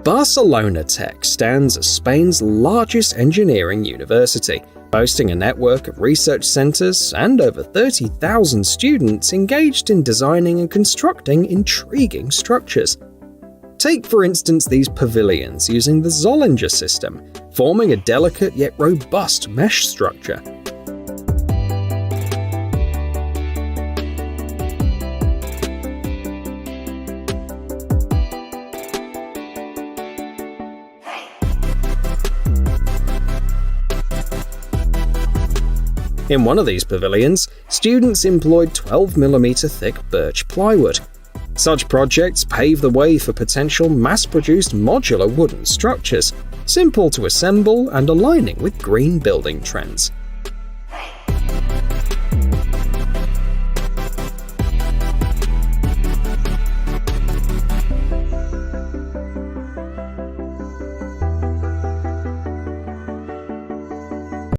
Barcelona Tech stands as Spain's largest engineering university, boasting a network of research centers and over 30,000 students engaged in designing and constructing intriguing structures. Take, for instance, these pavilions using the Zollinger system, forming a delicate yet robust mesh structure. In one of these pavilions, students employed 12mm thick birch plywood. Such projects pave the way for potential mass-produced modular wooden structures, simple to assemble and aligning with green building trends.